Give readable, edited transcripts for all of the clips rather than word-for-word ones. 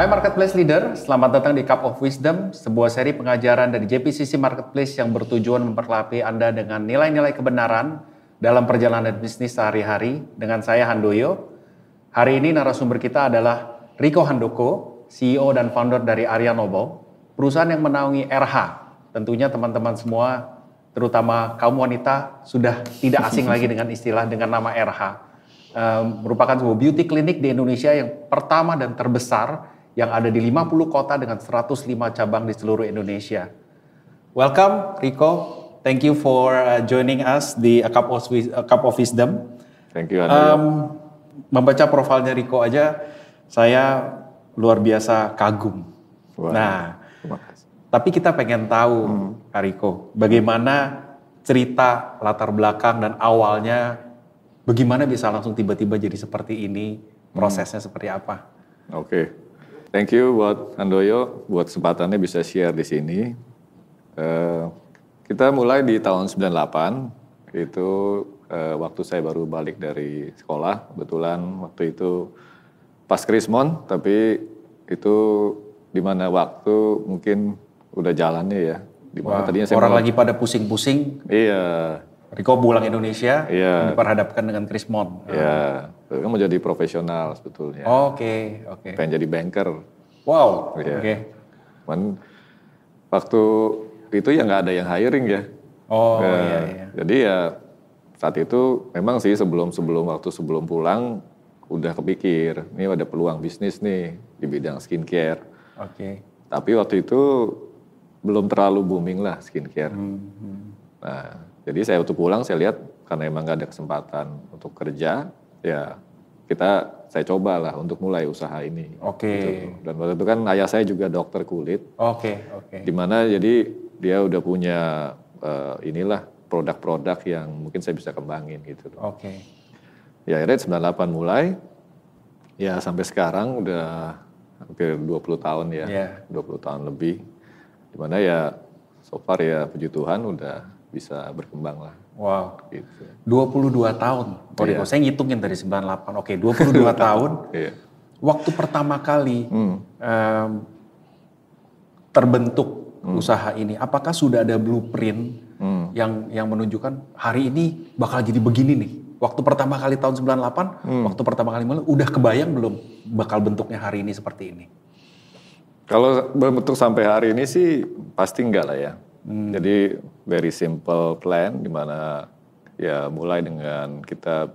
Hai Marketplace Leader, selamat datang di Cup of Wisdom, sebuah seri pengajaran dari JPCC Marketplace yang bertujuan memperlengkapi Anda dengan nilai-nilai kebenaran dalam perjalanan bisnis sehari-hari dengan saya Handoyo. Hari ini narasumber kita adalah Rico Handoko, CEO dan founder dari Arya Noble, perusahaan yang menaungi RH. Tentunya teman-teman semua, terutama kaum wanita, sudah tidak asing lagi dengan istilah dengan nama RH. Merupakan sebuah beauty clinic di Indonesia yang pertama dan terbesar yang ada di 50 kota dengan 105 cabang di seluruh Indonesia. Welcome Rico, thank you for joining us di A Cup of Wisdom. Thank you Handoyo. Membaca profilnya Rico aja, saya luar biasa kagum. Wow. Nah, tapi kita pengen tahu Kak Rico, bagaimana cerita latar belakang dan awalnya, bagaimana bisa langsung tiba-tiba jadi seperti ini, prosesnya seperti apa? Oke. Thank you buat Handoyo, buat kesempatannya bisa share di sini. Kita mulai di tahun 98, itu waktu saya baru balik dari sekolah. Kebetulan waktu itu pas Krismon, tapi itu di mana waktu mungkin udah jalannya ya. Dimana tadinya saya orang lagi pada pusing-pusing. Iya. Rico pulang Indonesia, diperhadapkan dengan Krismon. Iya, kan mau jadi profesional sebetulnya. Oke. Pengen jadi banker. Wow, Oke. Cuman waktu itu ya nggak ada yang hiring ya. Iya. Jadi ya saat itu memang sih sebelum pulang udah kepikir, ini ada peluang bisnis nih di bidang skincare. Oke. Tapi waktu itu belum terlalu booming lah skincare. Nah, jadi saya waktu pulang saya lihat karena emang gak ada kesempatan untuk kerja, ya saya cobalah untuk mulai usaha ini. Oke. Gitu. Dan waktu itu kan ayah saya juga dokter kulit. Oke. Dimana jadi dia udah punya inilah produk-produk yang mungkin saya bisa kembangin gitu. Oke. Ya akhirnya 98 mulai, ya sampai sekarang udah hampir 20 tahun ya, 20 tahun lebih. Dimana ya so far ya puji Tuhan udah bisa berkembang lah. Wow, gitu. 22 tahun. Rico, saya ngitungin dari 98, oke 22 tahun. Iya. Waktu pertama kali terbentuk usaha ini, apakah sudah ada blueprint yang menunjukkan hari ini bakal jadi begini nih? Waktu pertama kali tahun 98, waktu pertama kali mulai, udah kebayang belum bakal bentuknya hari ini seperti ini? Kalau berbentuk sampai hari ini sih pasti enggak lah ya. Jadi very simple plan di mana ya mulai dengan kita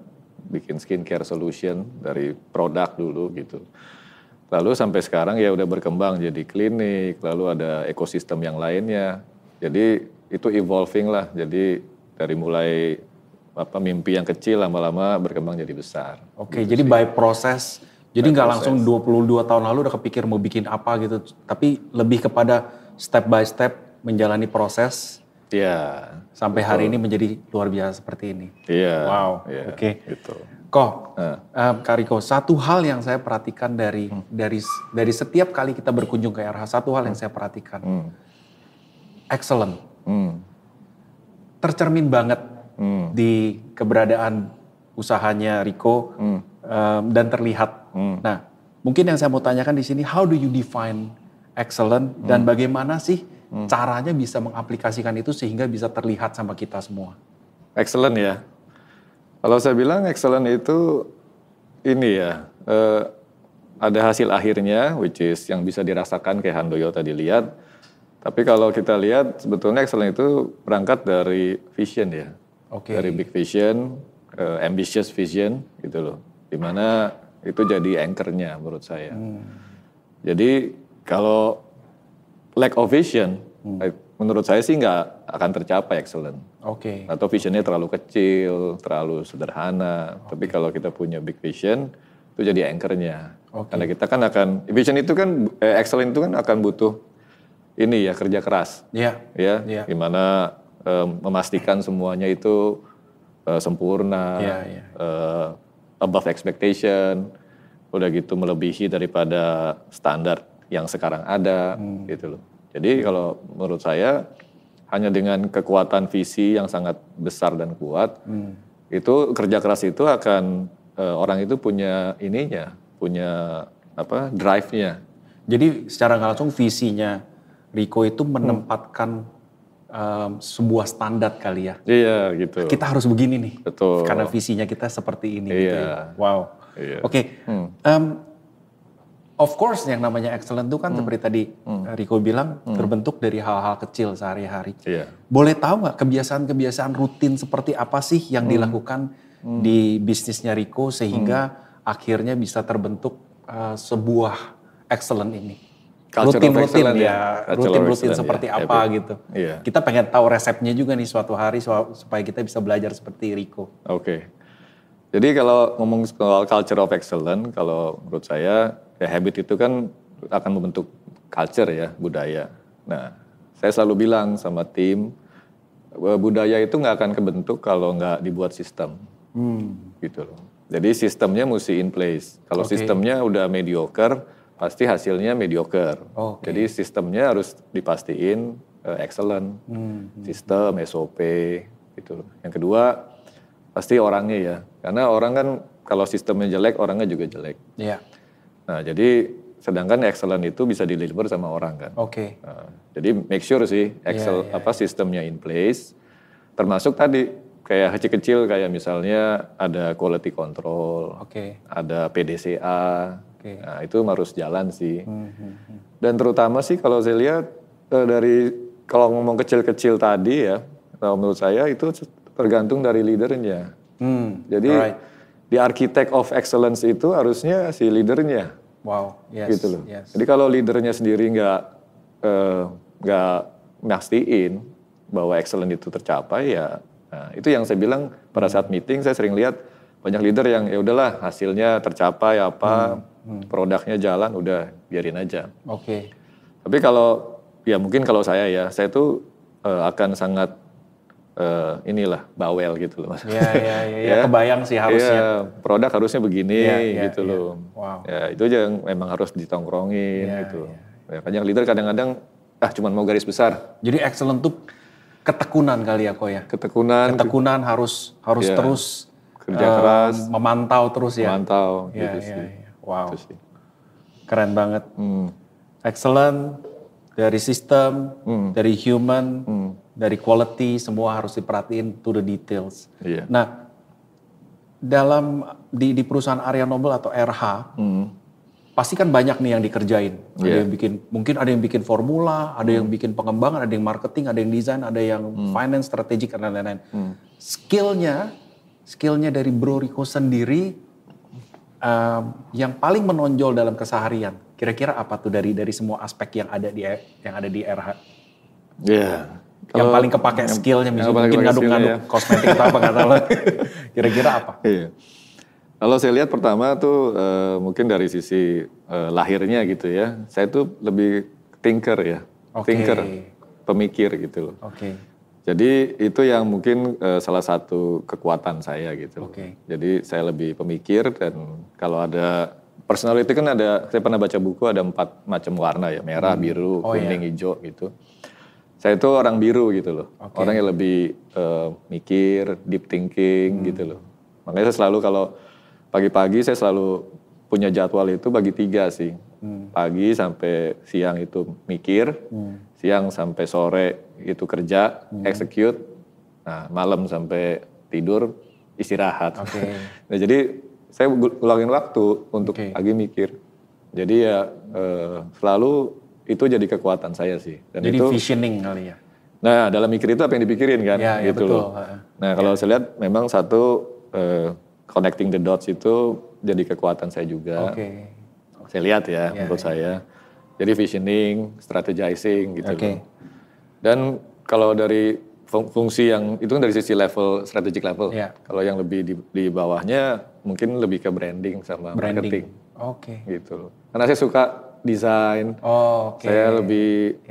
bikin skincare solution dari produk dulu gitu. Lalu sampai sekarang ya udah berkembang jadi klinik, lalu ada ekosistem yang lainnya. Jadi itu evolving lah. Jadi dari mulai mimpi yang kecil lama-lama berkembang jadi besar. Oke, gitu jadi by proses. Jadi nggak langsung 22 tahun lalu udah kepikir mau bikin apa gitu, tapi lebih kepada step by step menjalani proses. Iya. Sampai betul. Hari ini menjadi luar biasa seperti ini. Iya. Wow. Iya, oke. Gitu. Kak Rico, satu hal yang saya perhatikan dari setiap kali kita berkunjung ke RH, satu hal yang saya perhatikan, excellent, tercermin banget di keberadaan usahanya Rico dan terlihat. Nah, mungkin yang saya mau tanyakan di sini, how do you define excellent dan bagaimana sih caranya bisa mengaplikasikan itu sehingga bisa terlihat sama kita semua? Excellent ya. Kalau saya bilang excellent itu ini ya, ada hasil akhirnya which is yang bisa dirasakan kayak Handoyo tadi lihat. Tapi kalau kita lihat sebetulnya excellent itu berangkat dari vision ya. Okay. Dari big vision, ambitious vision gitu loh. Dimana itu jadi anchor-nya menurut saya. Jadi kalau lack of vision, menurut saya sih nggak akan tercapai excellent. Oke. Atau visionnya terlalu kecil, terlalu sederhana. Tapi kalau kita punya big vision, itu jadi anchor-nya. Karena kita kan akan, vision itu kan, excellent itu kan akan butuh ini ya, kerja keras. Iya. Ya, gimana memastikan semuanya itu sempurna, above expectation, udah gitu melebihi daripada standar yang sekarang ada, gitu loh. Jadi kalau menurut saya hanya dengan kekuatan visi yang sangat besar dan kuat, itu kerja keras itu akan orang itu punya ininya, punya drive-nya. Jadi secara nggak langsung visinya Rico itu menempatkan sebuah standar kali ya. Iya gitu. Kita harus begini nih. Betul. Karena visinya kita seperti ini. Iya. Gitu ya. Wow. Iya. Oke. Of course yang namanya excellent itu kan seperti tadi Rico bilang terbentuk dari hal-hal kecil sehari-hari. Iya. Boleh tahu nggak kebiasaan-kebiasaan rutin seperti apa sih yang dilakukan di bisnisnya Rico sehingga akhirnya bisa terbentuk sebuah excellent ini? Rutin-rutin ya, rutin-rutin seperti apa gitu. Iya. Kita pengen tahu resepnya juga nih suatu hari supaya kita bisa belajar seperti Rico. Oke. Jadi kalau ngomong soal culture of excellence, kalau menurut saya ya habit itu kan akan membentuk culture ya, budaya. Nah, saya selalu bilang sama tim, budaya itu nggak akan kebentuk kalau nggak dibuat sistem. Gitu loh. Jadi sistemnya mesti in place. Kalau sistemnya udah mediocre, pasti hasilnya mediocre. Jadi sistemnya harus dipastiin excellent. Sistem, SOP gitu loh. Yang kedua, pasti orangnya ya. Karena orang kan kalau sistemnya jelek, orangnya juga jelek. Iya. Nah, jadi sedangkan excellent itu bisa deliver sama orang kan. Nah, jadi make sure sih sistemnya in place. Termasuk tadi kayak kecil-kecil kayak misalnya ada quality control, ada PDCA. Nah, itu harus jalan sih. Dan terutama sih kalau saya lihat kalau ngomong kecil-kecil tadi ya, kalau menurut saya itu tergantung dari leadernya. Jadi di architect of excellence itu harusnya si leadernya. Gitu loh. Jadi kalau leadernya sendiri nggak mastiin bahwa excellent itu tercapai ya, nah, itu yang saya bilang pada saat meeting saya sering lihat banyak leader yang ya udahlah hasilnya tercapai produknya jalan udah biarin aja. Tapi kalau ya mungkin kalau saya tuh akan sangat bawel gitu loh. Iya, kebayang sih harusnya. Produk harusnya begini gitu loh. Ya itu aja yang memang harus ditongkrongin gitu. Ya, banyak leader kadang-kadang cuma mau garis besar. Jadi excellent tuh ketekunan kali ya Ko ya. Ketekunan harus terus kerja keras, memantau terus ya. Memantau gitu sih. Wow. Gitu sih. Keren banget. Excellent dari sistem, dari human, dari quality, semua harus diperhatiin to the details. Nah, di perusahaan Arya Nobel atau RH, pasti kan banyak nih yang dikerjain. Ada yang mungkin ada yang bikin formula, ada yang bikin pengembangan, ada yang marketing, ada yang desain, ada yang finance, strategik, dan lain-lain. Skillnya dari Bro Rico sendiri yang paling menonjol dalam keseharian. Kira-kira apa tuh dari semua aspek yang ada di RH? Yang paling kepake skillnya, misalnya mungkin ngaduk-ngaduk kosmetik atau apa, nggak tahu. Kira-kira apa? Kalau saya lihat pertama tuh mungkin dari sisi lahirnya gitu ya, saya tuh lebih thinker ya, pemikir gitu loh. Jadi itu yang mungkin salah satu kekuatan saya gitu. Jadi saya lebih pemikir dan kalau ada personality kan saya pernah baca buku ada 4 macam warna ya, merah, biru, kuning, hijau gitu. Saya itu orang biru gitu loh, orang yang lebih mikir, deep thinking gitu loh. Makanya saya selalu kalau pagi-pagi saya selalu punya jadwal itu bagi 3 sih. Pagi sampai siang itu mikir, siang sampai sore itu kerja, execute, nah malam sampai tidur istirahat. Nah jadi saya ulangin waktu untuk pagi mikir. Jadi ya selalu itu jadi kekuatan saya sih. Dan jadi itu visioning kali ya. Nah dalam mikir itu apa yang dipikirin kan, gitu betul. loh. Nah kalau saya lihat memang satu connecting the dots itu jadi kekuatan saya juga. Saya lihat ya menurut saya. Jadi visioning, strategizing gitu loh. Dan kalau dari fungsi yang itu kan dari sisi level strategic level. Kalau yang lebih di bawahnya mungkin lebih ke branding sama marketing. Gitu loh. Karena saya suka desain. Saya lebih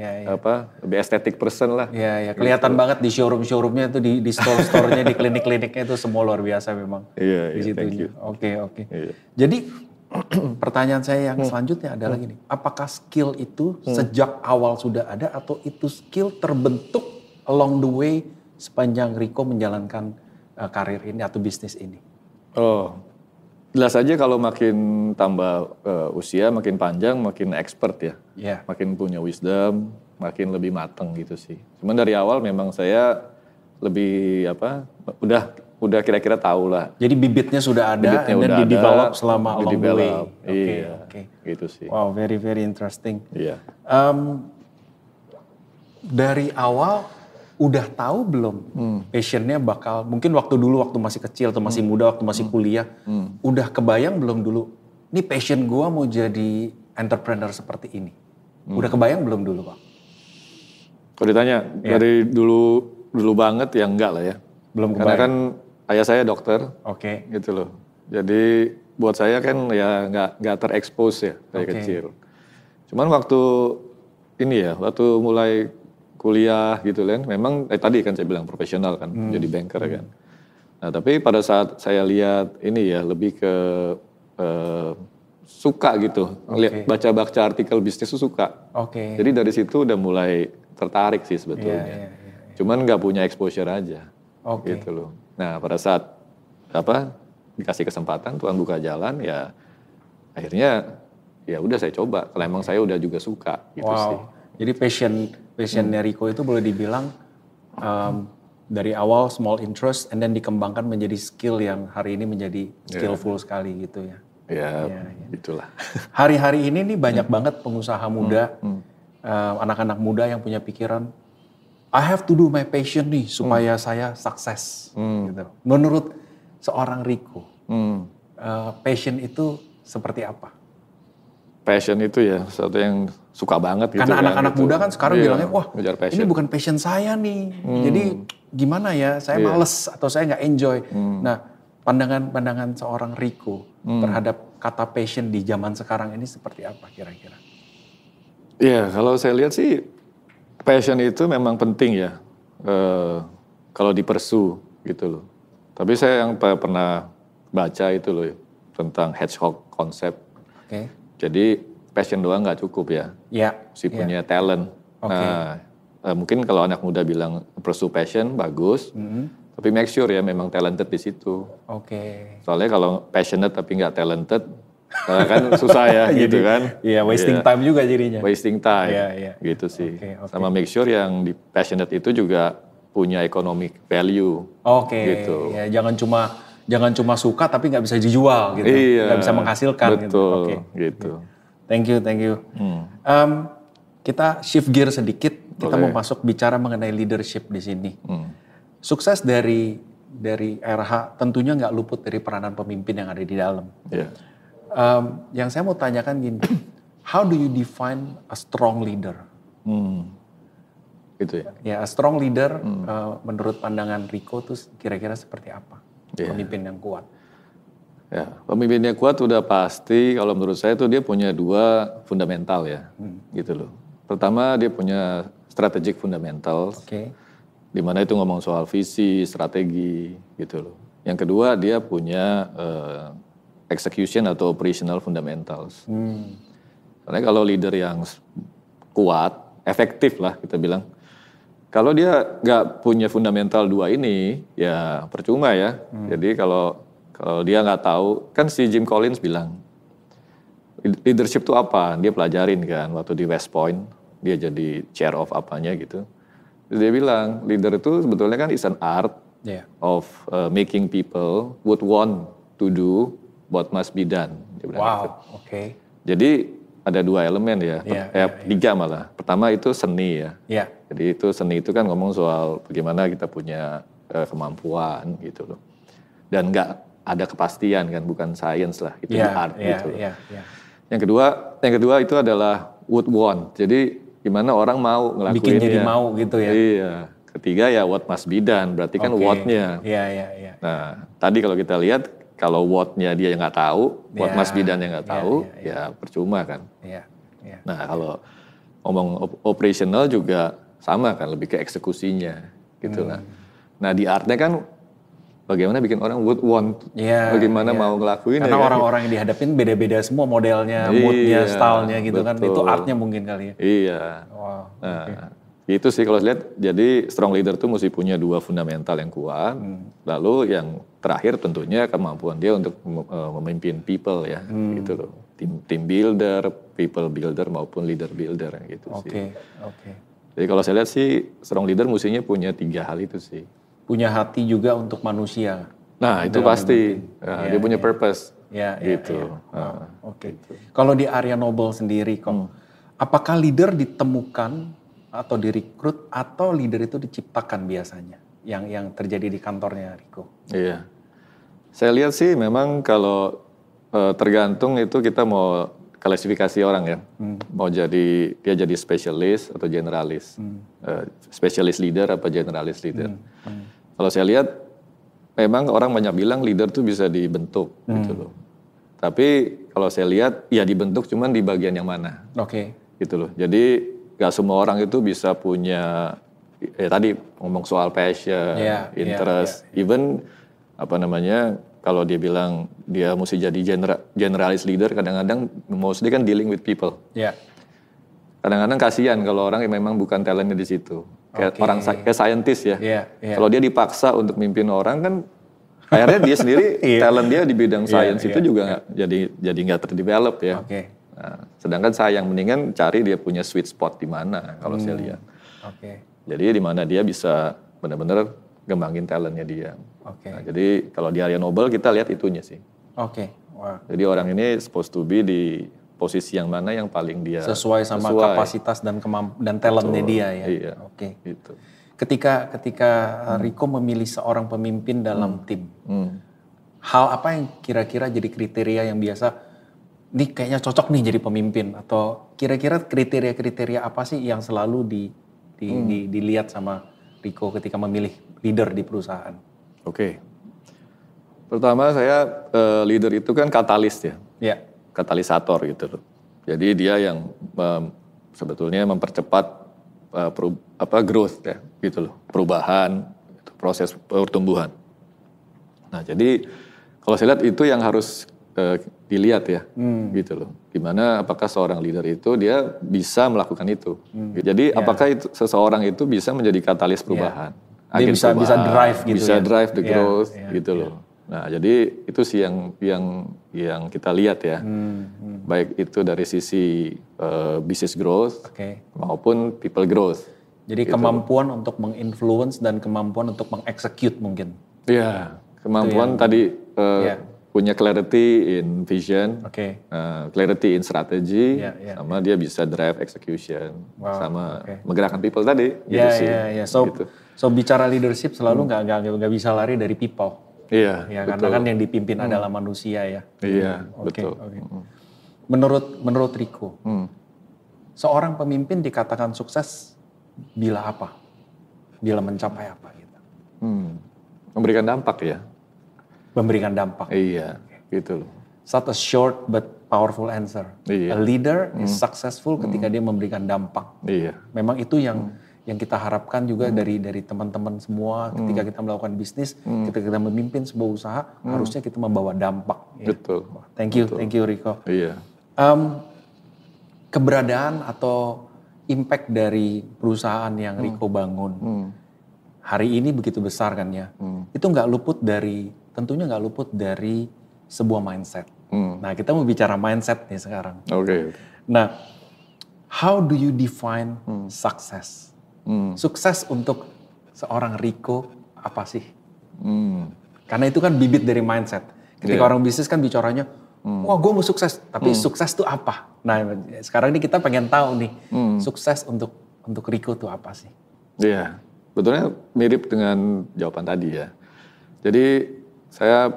lebih estetik person lah. Kelihatan banget di showroom-showroomnya itu di store-store-nya, di klinik-kliniknya itu semua luar biasa memang. Di situ. Jadi pertanyaan saya yang selanjutnya adalah gini, apakah skill itu sejak awal sudah ada atau itu skill terbentuk along the way sepanjang Rico menjalankan karir ini atau bisnis ini? jelas aja kalau makin tambah usia, makin panjang, makin expert ya. Yeah. Makin punya wisdom, makin lebih mateng gitu sih. Cuman dari awal memang saya lebih udah kira-kira tahu lah. Jadi bibitnya sudah ada, Bibitnya dan di-develop selama along the way. Iya, Okay. gitu sih. Wow, very very interesting. Iya. Dari awal udah tahu belum passionnya bakal, mungkin waktu masih kecil atau masih muda, waktu masih kuliah, udah kebayang belum dulu, ini passion gua mau jadi entrepreneur seperti ini? Udah kebayang belum dulu, Pak? Kalau ditanya dari dulu banget ya enggak lah ya. Belum kebayang. Karena kan ayah saya dokter, Oke. gitu loh. Jadi buat saya kan ya nggak terekspos ya dari kecil. Cuman waktu mulai kuliah gitu kan, memang tadi kan saya bilang profesional kan, jadi banker kan. Nah tapi pada saat saya lihat lebih ke suka gitu, baca artikel bisnis itu suka. Jadi dari situ udah mulai tertarik sih sebetulnya. Cuman nggak punya exposure aja, gitu loh. Nah pada saat dikasih kesempatan, Tuhan buka jalan, ya akhirnya ya udah saya coba. Kalau emang saya udah juga suka, gitu sih. Jadi passionnya Rico itu boleh dibilang dari awal small interest, and then dikembangkan menjadi skill yang hari ini menjadi skillful sekali gitu ya. Ya, itulah. Hari-hari ini nih banyak banget pengusaha muda, anak-anak muda yang punya pikiran, I have to do my passion nih supaya saya sukses. Gitu. Menurut seorang Rico, passion itu seperti apa? Passion itu ya sesuatu yang suka banget gitu. Karena anak-anak muda kan sekarang bilangnya, wah ini bukan passion saya nih. Jadi gimana ya, saya males atau saya nggak enjoy. Nah, pandangan seorang Rico terhadap kata passion di zaman sekarang ini seperti apa kira-kira? Iya, kalau saya lihat sih passion itu memang penting ya. Kalau dipersu gitu loh. Tapi saya yang pernah baca itu loh tentang hedgehog konsep. Jadi passion doang nggak cukup ya. Mesti punya talent. Nah, mungkin kalau anak muda bilang pursue passion bagus, tapi make sure ya memang talented di situ. Soalnya kalau passionate tapi nggak talented, kan susah ya gitu kan. Iya, wasting time juga jadinya. Wasting time, gitu sih. Sama make sure yang di passionate itu juga punya economic value. Gitu. Ya, jangan cuma suka tapi nggak bisa dijual gitu, nggak bisa menghasilkan. Betul, gitu. Thank you. Kita shift gear sedikit, kita mau masuk bicara mengenai leadership di sini. Sukses dari RH tentunya nggak luput dari peranan pemimpin yang ada di dalam. Yang saya mau tanyakan gini, how do you define a strong leader? Gitu ya. Ya, a strong leader menurut pandangan Rico tuh kira-kira seperti apa? Pemimpin yang kuat. Ya, pemimpin yang kuat udah pasti kalau menurut saya tuh dia punya dua fundamental ya, gitu loh. Pertama dia punya strategic fundamentals, di mana itu ngomong soal visi, strategi, gitu loh. Yang kedua dia punya execution atau operational fundamentals. Karena kalau leader yang kuat, efektif lah kita bilang. Kalau dia nggak punya fundamental dua ini, ya percuma ya. Jadi kalau dia nggak tahu, kan si Jim Collins bilang, leadership itu apa? Dia pelajarin kan, waktu di West Point, dia jadi chair of apanya gitu. Terus dia bilang, leader itu sebetulnya kan is an art of making people would want to do what must be done. Dia bilang gitu. Jadi ada dua elemen ya, tiga malah. Pertama itu seni ya. Jadi itu seni itu kan ngomong soal bagaimana kita punya kemampuan gitu loh. Dan nggak ada kepastian kan, bukan science lah, itu art gitu loh. Yang kedua itu adalah would want. Jadi gimana orang mau ngelakuinnya. Bikin jadi mau gitu ya. Iya. Ketiga ya what must be done, berarti kan what-nya. Nah tadi kalau kita lihat, kalau what-nya dia yang nggak tahu, what must be done yang nggak tahu, ya percuma kan. Nah kalau ngomong operational juga sama kan, lebih ke eksekusinya gitu lah. Nah di artnya kan bagaimana bikin orang would want, bagaimana mau ngelakuin. Karena orang-orang yang dihadapin beda-beda semua modelnya, moodnya, stylenya gitu kan. Itu artnya mungkin kali ya. Iya. Gitu sih kalau lihat. Jadi strong leader tuh mesti punya 2 fundamental yang kuat. Lalu yang terakhir tentunya kemampuan dia untuk memimpin people ya, gitu loh. Team builder, people builder maupun leader builder gitu sih. Oke. Jadi kalau saya lihat sih strong leader mestinya punya 3 hal itu sih. Punya hati juga untuk manusia. Nah itu pasti. Nah, dia punya purpose. Gitu. Oke. Kalau di area Noble sendiri kok, apakah leader ditemukan atau direkrut atau leader itu diciptakan biasanya yang terjadi di kantornya Rico? Iya, saya lihat sih memang kalau tergantung itu kita mau klasifikasi orang ya, mau dia jadi spesialis atau generalis, spesialis leader apa generalis leader. Kalau saya lihat memang orang banyak bilang leader tuh bisa dibentuk gitu loh. Tapi kalau saya lihat ya dibentuk cuman di bagian yang mana. Gitu loh. Jadi gak semua orang itu bisa punya, tadi ngomong soal passion, interest, even kalau dia bilang dia mesti jadi generalis leader, kadang-kadang mostly kan dealing with people. Kadang-kadang kasihan kalau orang yang memang bukan talentnya di situ, kayak scientist ya. Kalau dia dipaksa untuk mimpin orang kan, akhirnya dia sendiri talent dia di bidang science itu juga jadi nggak terdevelop ya. Nah, sedangkan sayang, mendingan cari dia punya sweet spot di mana kalau saya lihat. Jadi di mana dia bisa benar-benar ngembangin talentnya dia. Nah, jadi kalau di area Noble kita lihat itunya sih. Jadi orang ini supposed to be di posisi yang mana yang paling dia sesuai sama kapasitas dan talentnya dia ya. Iya. Gitu. Ketika Rico memilih seorang pemimpin dalam tim, hal apa yang kira-kira jadi kriteria yang biasa? Ini kayaknya cocok nih jadi pemimpin, atau kira-kira kriteria apa sih yang selalu dilihat sama Rico ketika memilih leader di perusahaan? Pertama saya leader itu kan katalis ya, katalisator gitu loh. Jadi dia yang sebetulnya mempercepat growth ya, gitu loh, perubahan, proses pertumbuhan. Nah jadi kalau saya lihat itu yang harus dilihat ya, gitu loh. Gimana apakah seorang leader itu dia bisa melakukan itu. Jadi apakah seseorang itu bisa menjadi katalis perubahan. Dia bisa drive gitu. Bisa drive the growth gitu loh. Nah, jadi itu sih yang kita lihat ya. Baik itu dari sisi business growth maupun people growth. Jadi gitu. Kemampuan untuk menginfluence dan kemampuan untuk mengexecute mungkin. Iya, kemampuan tadi punya clarity in vision, clarity in strategy, sama dia bisa drive execution, sama menggerakkan people tadi. Gitu sih. So bicara leadership selalu nggak bisa lari dari people. Karena kan yang dipimpin adalah manusia ya. Betul. Menurut Rico, seorang pemimpin dikatakan sukses bila apa? Bila mencapai apa gitu? Memberikan dampak ya. Memberikan dampak. Gitu loh. Such a short but powerful answer. A leader is successful ketika dia memberikan dampak. Memang itu yang kita harapkan juga dari teman-teman semua ketika kita melakukan bisnis, ketika kita memimpin sebuah usaha, harusnya kita membawa dampak. Betul. Thank you Rico. Keberadaan atau impact dari perusahaan yang Rico bangun hari ini begitu besar kan ya. Itu tentunya nggak luput dari sebuah mindset. Nah, kita mau bicara mindset nih sekarang. Nah, how do you define success? Sukses untuk seorang Rico apa sih? Karena itu kan bibit dari mindset. Ketika orang bisnis kan bicaranya, wah gue mau sukses, tapi sukses itu apa? Nah, sekarang ini kita pengen tahu nih, sukses untuk Rico itu apa sih? Iya, betulnya mirip dengan jawaban tadi ya. Jadi saya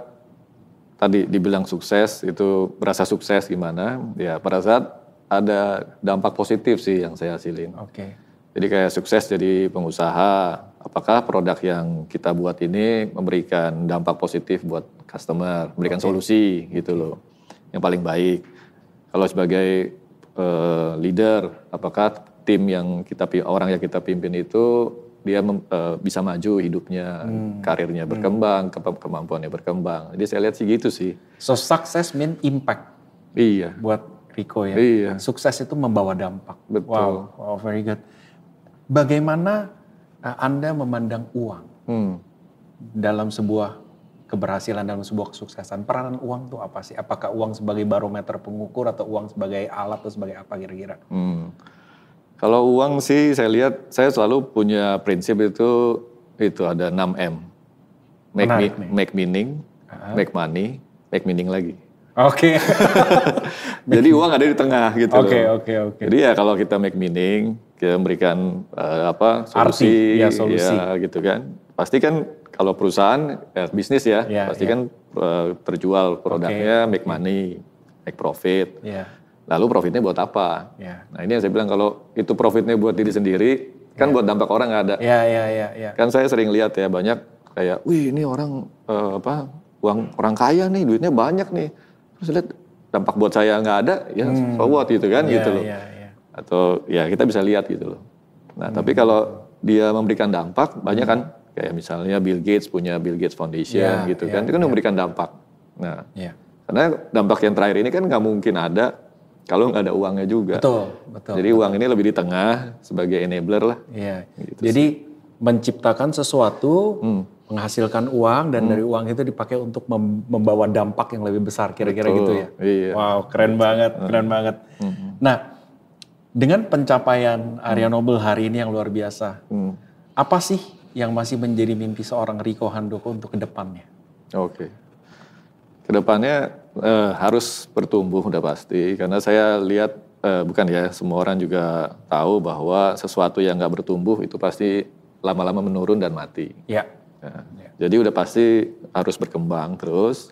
tadi dibilang sukses, itu berasa sukses gimana? Ya pada saat ada dampak positif sih yang saya hasilin. Jadi kayak sukses jadi pengusaha, apakah produk yang kita buat ini memberikan dampak positif buat customer, memberikan solusi gitu loh, yang paling baik. Kalau sebagai leader, apakah tim orang yang kita pimpin itu dia bisa maju hidupnya, karirnya berkembang, kemampuannya berkembang. Jadi saya lihat sih gitu sih. So success mean impact. Iya. Buat Rico ya. Iya. Sukses itu membawa dampak. Betul. Wow, very good. Bagaimana Anda memandang uang Hmm. dalam sebuah keberhasilan, dalam sebuah kesuksesan? Peranan uang itu apa sih? Apakah uang sebagai barometer pengukur atau uang sebagai alat atau sebagai apa kira-kira? Kalau uang sih saya lihat, saya selalu punya prinsip itu ada 6M. Menarik nih. Make meaning, make money, make meaning lagi. Oke. Jadi uang ada di tengah gitu loh. Oke. Jadi ya kalau kita make meaning, kita memberikan solusi, Arti, ya, solusi. ya gitu kan. Pasti kan kalau perusahaan bisnis ya, pasti kan terjual produknya, make money, make profit. Lalu profitnya buat apa? Nah ini yang saya bilang, kalau itu profitnya buat diri sendiri, kan buat dampak orang nggak ada. Kan saya sering lihat ya, banyak kayak, wih ini orang uang orang kaya nih, duitnya banyak nih. Terus lihat dampak buat saya nggak ada, ya so what gitu kan, gitu loh. Atau ya kita bisa lihat gitu loh. Nah tapi kalau dia memberikan dampak, banyak kan, kayak misalnya Bill Gates punya Bill Gates Foundation gitu kan, itu kan memberikan dampak. Nah karena dampak yang terakhir ini kan nggak mungkin ada kalau nggak ada uangnya juga. Betul. Jadi uang ini lebih di tengah sebagai enabler lah. Gitu. Jadi menciptakan sesuatu, menghasilkan uang, dan dari uang itu dipakai untuk membawa dampak yang lebih besar, kira-kira gitu ya. Wow, keren banget. Nah, dengan pencapaian Arya Nobel hari ini yang luar biasa, apa sih yang masih menjadi mimpi seorang Rico Handoko untuk kedepannya? Kedepannya harus bertumbuh udah pasti, karena saya lihat bukan ya, semua orang juga tahu bahwa sesuatu yang nggak bertumbuh itu pasti lama-lama menurun dan mati. Jadi udah pasti harus berkembang terus.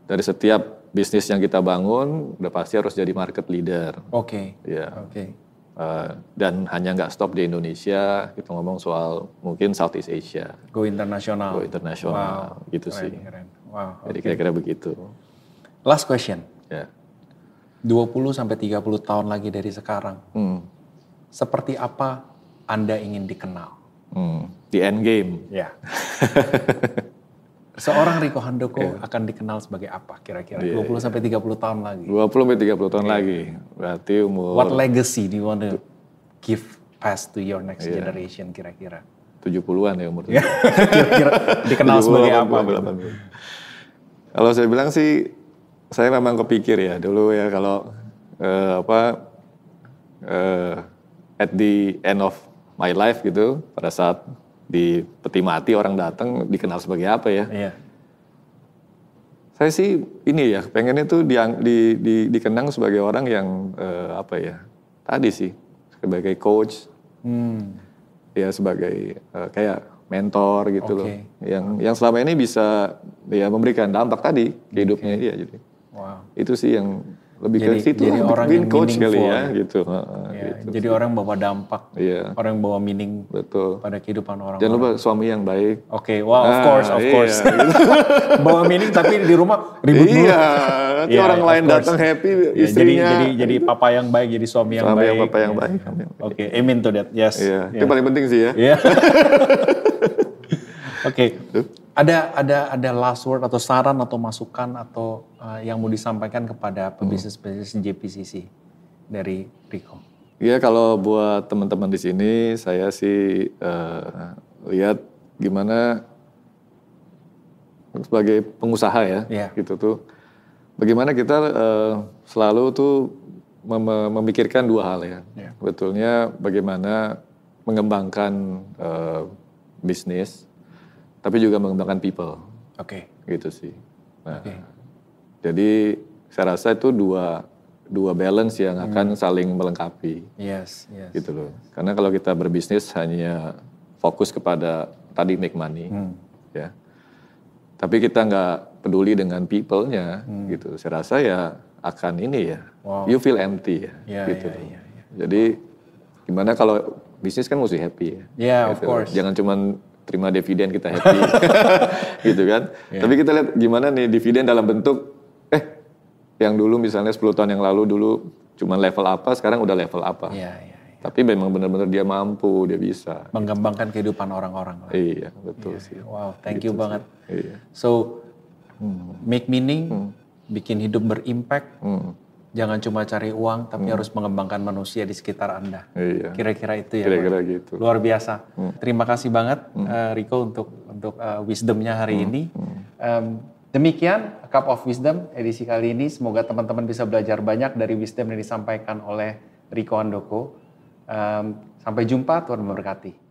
Dari setiap bisnis yang kita bangun udah pasti harus jadi market leader. Dan hanya nggak stop di Indonesia, kita ngomong soal mungkin Southeast Asia. Go internasional. Gitu sih. Keren. Jadi kira-kira begitu. Last question. 20-30 tahun lagi dari sekarang, seperti apa Anda ingin dikenal? The end game. Seorang Rico Handoko akan dikenal sebagai apa kira-kira 20-30 tahun lagi? 20-30 tahun lagi. Berarti umur... What legacy do you want to give pass to your next generation kira-kira? 70-an ya umur. Kira-kira dikenal sebagai apa? Kalau saya bilang sih, saya memang kepikir ya dulu ya, kalau at the end of my life gitu, pada saat di peti mati orang datang, dikenal sebagai apa ya? Saya sih ini ya, pengennya tuh dikenang sebagai orang yang tadi sih sebagai coach, ya sebagai kayak mentor gitu loh, yang selama ini bisa ya memberikan dampak tadi ke hidupnya dia. Jadi itu sih yang lebih ke situ, jadi orang yang coach kali ya gitu. Gitu. Jadi orang bawa dampak, orang yang bawa meaning pada kehidupan orang. Jangan lupa suami yang baik. Of course. Gitu. Bawa meaning tapi di rumah ribut mulu. Nanti orang lain datang happy, istrinya. Jadi papa yang baik, jadi suami yang baik. Papa yang baik. Amen to that. Yes. Itu paling penting sih ya. Ada last word atau saran atau masukan atau yang mau disampaikan kepada pebisnis JPCC dari Rico? Ya kalau buat teman-teman di sini, saya sih lihat gimana sebagai pengusaha ya, gitu tuh, bagaimana kita selalu tuh memikirkan dua hal ya. Betulnya bagaimana mengembangkan bisnis, tapi juga mengembangkan people. Gitu sih. Nah, jadi saya rasa itu dua balance yang akan saling melengkapi. Gitu loh. Karena kalau kita berbisnis hanya fokus kepada tadi make money, ya. Tapi kita nggak peduli dengan people-nya, gitu. Saya rasa ya akan ini ya, you feel empty ya, gitu. Jadi gimana kalau bisnis kan mesti happy ya. Of course. Jangan cuman terima dividen kita happy, gitu kan. Tapi kita lihat gimana nih dividen dalam bentuk, yang dulu misalnya 10 tahun yang lalu dulu cuma level apa, sekarang udah level apa. Tapi memang benar-benar dia mampu, dia bisa. Mengembangkan kehidupan orang-orang. Iya, betul sih. Wow, thank you banget. Iya. So, make meaning, bikin hidup berimpact, Jangan cuma cari uang, tapi harus mengembangkan manusia di sekitar Anda. Iya. Kira-kira itu ya. Kira-kira Pak. gitu. Luar biasa. Terima kasih banget Rico untuk wisdomnya hari ini. Demikian Cup of Wisdom edisi kali ini. Semoga teman-teman bisa belajar banyak dari wisdom yang disampaikan oleh Rico Handoko. Sampai jumpa, Tuhan memberkati.